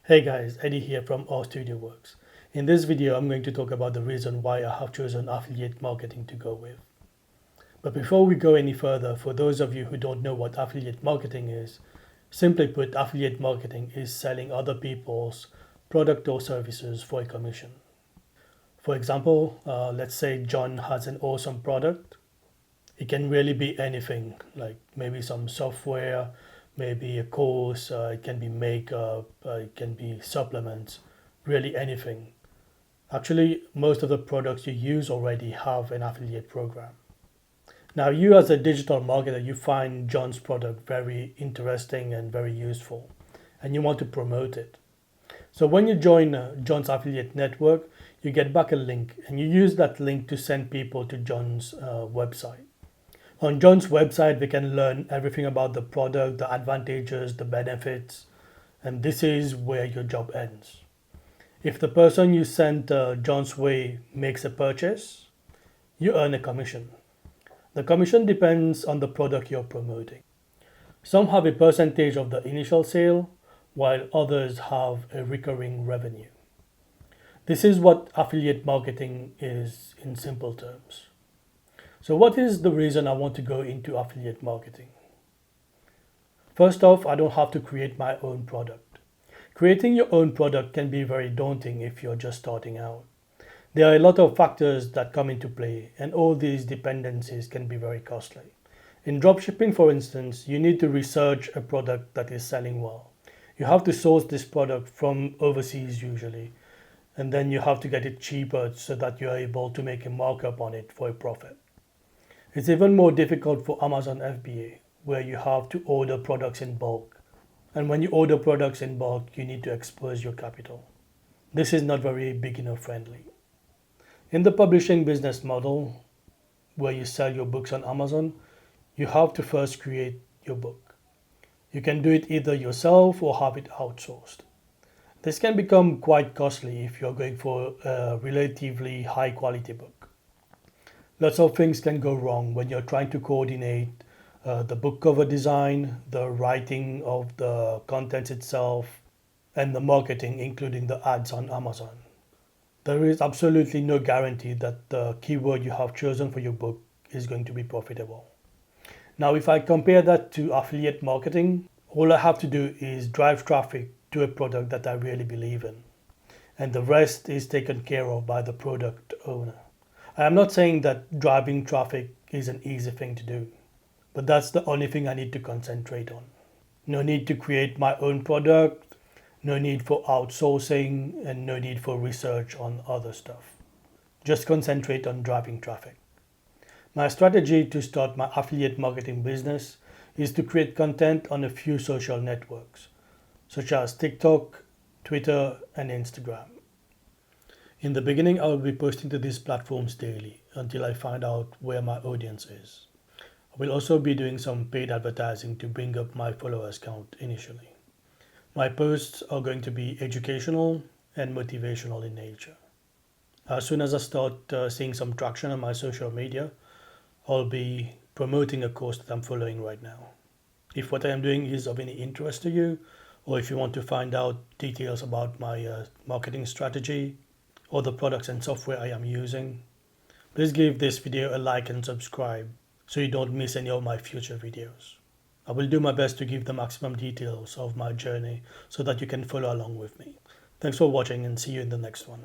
Hey guys, Eddie here from Our Studio Works. In this video, I'm going to talk about the reason why I have chosen affiliate marketing to go with. But before we go any further, for those of you who don't know what affiliate marketing is, simply put, affiliate marketing is selling other people's product or services for a commission. For example, let's say John has an awesome product. It can really be anything, like maybe some software, maybe a course, it can be makeup, it can be supplements, really anything. Actually, most of the products you use already have an affiliate program. Now, you as a digital marketer, you find John's product very interesting and very useful, and you want to promote it. So when you join John's affiliate network, you get back a link, and you use that link to send people to John's website. On John's website, we can learn everything about the product, the advantages, the benefits, and this is where your job ends. If the person you sent John's way makes a purchase, you earn a commission. The commission depends on the product you're promoting. Some have a percentage of the initial sale, while others have a recurring revenue. This is what affiliate marketing is in simple terms. So what is the reason I want to go into affiliate marketing? First off, I don't have to create my own product. Creating your own product can be very daunting if you're just starting out. There are a lot of factors that come into play, and all these dependencies can be very costly. In dropshipping, for instance, you need to research a product that is selling well. You have to source this product from overseas usually, and then you have to get it cheaper so that you're able to make a markup on it for a profit. It's even more difficult for Amazon FBA, where you have to order products in bulk. And when you order products in bulk, you need to expose your capital. This is not very beginner friendly. In the publishing business model, where you sell your books on Amazon, you have to first create your book. You can do it either yourself or have it outsourced. This can become quite costly if you're going for a relatively high quality book. Lots of things can go wrong when you're trying to coordinate the book cover design, the writing of the content itself, and the marketing, including the ads on Amazon. There is absolutely no guarantee that the keyword you have chosen for your book is going to be profitable. Now, if I compare that to affiliate marketing, all I have to do is drive traffic to a product that I really believe in, and the rest is taken care of by the product owner. I am not saying that driving traffic is an easy thing to do, but that's the only thing I need to concentrate on. No need to create my own product, no need for outsourcing, and no need for research on other stuff. Just concentrate on driving traffic. My strategy to start my affiliate marketing business is to create content on a few social networks, such as TikTok, Twitter, and Instagram. In the beginning, I will be posting to these platforms daily until I find out where my audience is. I will also be doing some paid advertising to bring up my followers count initially. My posts are going to be educational and motivational in nature. As soon as I start seeing some traction on my social media, I'll be promoting a course that I'm following right now. If what I am doing is of any interest to you, or if you want to find out details about my marketing strategy, or the products and software I am using, please give this video a like and subscribe so you don't miss any of my future videos. I will do my best to give the maximum details of my journey so that you can follow along with me. Thanks for watching and see you in the next one.